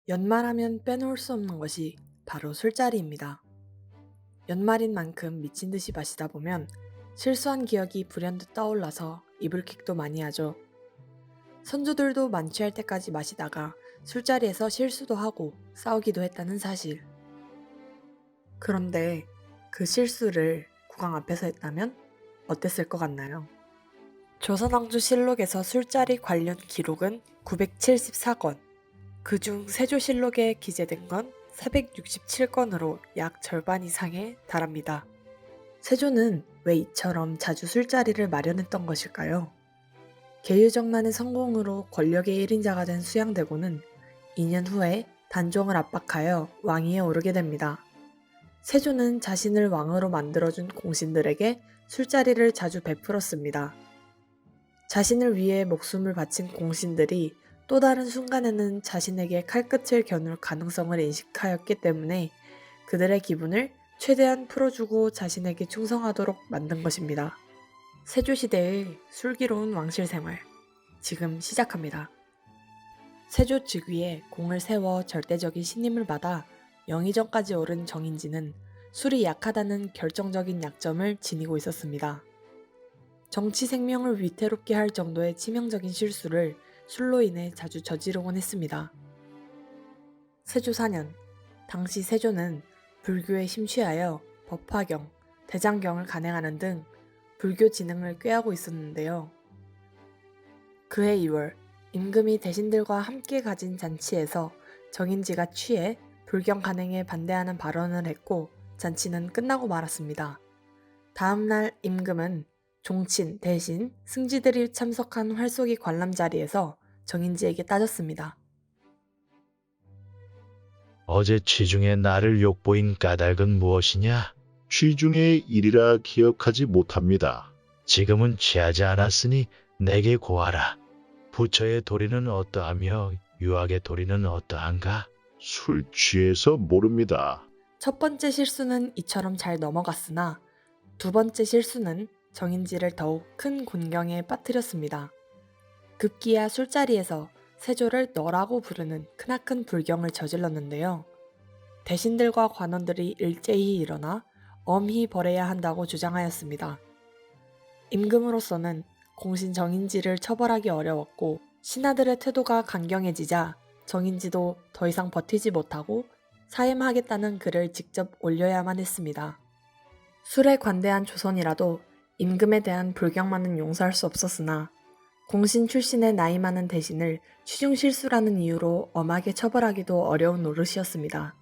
연말하면 빼놓을 수 없는 것이 바로 술자리입니다. 연말인 만큼 미친 듯이 마시다 보면 실수한 기억이 불현듯 떠올라서 이불킥도 많이 하죠. 선조들도 만취할 때까지 마시다가 술자리에서 실수도 하고 싸우기도 했다는 사실. 그런데 그 실수를 국왕 앞에서 했다면 어땠을 것 같나요? 조선왕조실록에서 술자리 관련 기록은 974건, 그중 세조실록에 기재된 건 467건으로 약 절반 이상에 달합니다. 세조는 왜 이처럼 자주 술자리를 마련했던 것일까요? 계유정난의 성공으로 권력의 1인자가 된 수양대고는 2년 후에 단종을 압박하여 왕위에 오르게 됩니다. 세조는 자신을 왕으로 만들어준 공신들에게 술자리를 자주 베풀었습니다. 자신을 위해 목숨을 바친 공신들이 또 다른 순간에는 자신에게 칼끝을 겨눌 가능성을 인식하였기 때문에 그들의 기분을 최대한 풀어주고 자신에게 충성하도록 만든 것입니다. 세조시대의 슬기로운 왕실 생활, 지금 시작합니다. 세조 즉위에 공을 세워 절대적인 신임을 받아 영의정까지 오른 정인지는 술이 약하다는 결정적인 약점을 지니고 있었습니다. 정치 생명을 위태롭게 할 정도의 치명적인 실수를 술로 인해 자주 저지르곤 했습니다. 세조 4년, 당시 세조는 불교에 심취하여 법화경, 대장경을 간행하는 등 불교 진흥을 꾀하고 있었는데요. 그해 2월, 임금이 대신들과 함께 가진 잔치에서 정인지가 취해 불경 간행에 반대하는 발언을 했고 잔치는 끝나고 말았습니다. 다음날 임금은 종친, 대신, 승지들이 참석한 활쏘기 관람 자리에서 정인지에게 따졌습니다. 어제 취중에 나를 욕보인 까닭은 무엇이냐? 취중의 일이라 기억하지 못합니다. 지금은 취하지 않았으니 내게 고하라. 부처의 도리는 어떠하며 유학의 도리는 어떠한가? 술 취해서 모릅니다. 첫 번째 실수는 이처럼 잘 넘어갔으나 두 번째 실수는 정인지를 더욱 큰 곤경에 빠뜨렸습니다. 급기야 술자리에서 세조를 너라고 부르는 크나큰 불경을 저질렀는데요. 대신들과 관원들이 일제히 일어나 엄히 벌해야 한다고 주장하였습니다. 임금으로서는 공신 정인지를 처벌하기 어려웠고 신하들의 태도가 강경해지자 정인지도 더 이상 버티지 못하고 사임하겠다는 글을 직접 올려야만 했습니다. 술에 관대한 조선이라도 임금에 대한 불경만은 용서할 수 없었으나 공신 출신의 나이 많은 대신을 취중 실수라는 이유로 엄하게 처벌하기도 어려운 노릇이었습니다.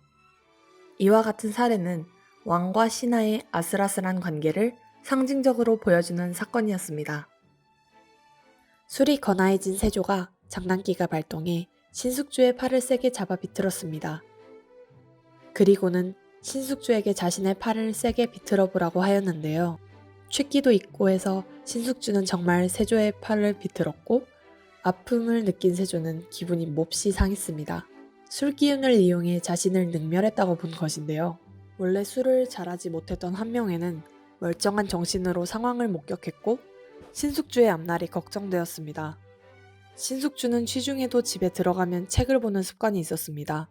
이와 같은 사례는 왕과 신하의 아슬아슬한 관계를 상징적으로 보여주는 사건이었습니다. 술이 거나해진 세조가 장난기가 발동해 신숙주의 팔을 세게 잡아 비틀었습니다. 그리고는 신숙주에게 자신의 팔을 세게 비틀어 보라고 하였는데요. 취기도 있고 해서 신숙주는 정말 세조의 팔을 비틀었고 아픔을 느낀 세조는 기분이 몹시 상했습니다. 술 기운을 이용해 자신을 능멸했다고 본 것인데요. 원래 술을 잘하지 못했던 한명회는 멀쩡한 정신으로 상황을 목격했고 신숙주의 앞날이 걱정되었습니다. 신숙주는 취중에도 집에 들어가면 책을 보는 습관이 있었습니다.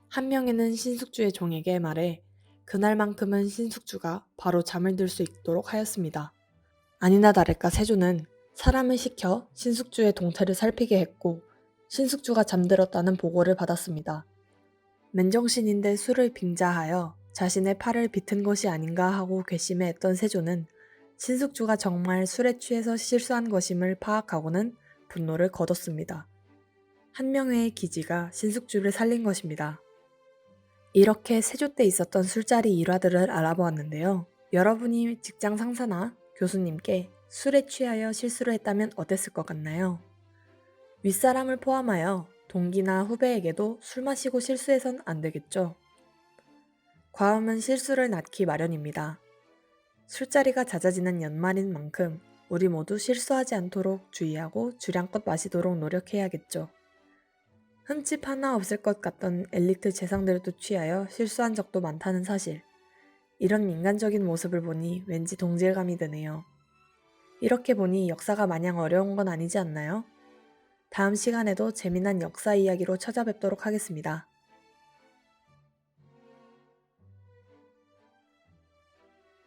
한명회는 신숙주의 종에게 말해 그날만큼은 신숙주가 바로 잠을 들 수 있도록 하였습니다. 아니나 다를까 세조는 사람을 시켜 신숙주의 동태를 살피게 했고 신숙주가 잠들었다는 보고를 받았습니다. 맨정신인데 술을 빙자하여 자신의 팔을 비튼 것이 아닌가 하고 괘씸해했던 세조는 신숙주가 정말 술에 취해서 실수한 것임을 파악하고는 분노를 거뒀습니다. 한명회의 기지가 신숙주를 살린 것입니다. 이렇게 세조 때 있었던 술자리 일화들을 알아보았는데요. 여러분이 직장 상사나 교수님께 술에 취하여 실수를 했다면 어땠을 것 같나요? 윗사람을 포함하여 동기나 후배에게도 술 마시고 실수해선 안 되겠죠. 과음은 실수를 낳기 마련입니다. 술자리가 잦아지는 연말인 만큼 우리 모두 실수하지 않도록 주의하고 주량껏 마시도록 노력해야겠죠. 흠집 하나 없을 것 같던 엘리트 재상들도 취하여 실수한 적도 많다는 사실. 이런 인간적인 모습을 보니 왠지 동질감이 드네요. 이렇게 보니 역사가 마냥 어려운 건 아니지 않나요? 다음 시간에도 재미난 역사 이야기로 찾아뵙도록 하겠습니다.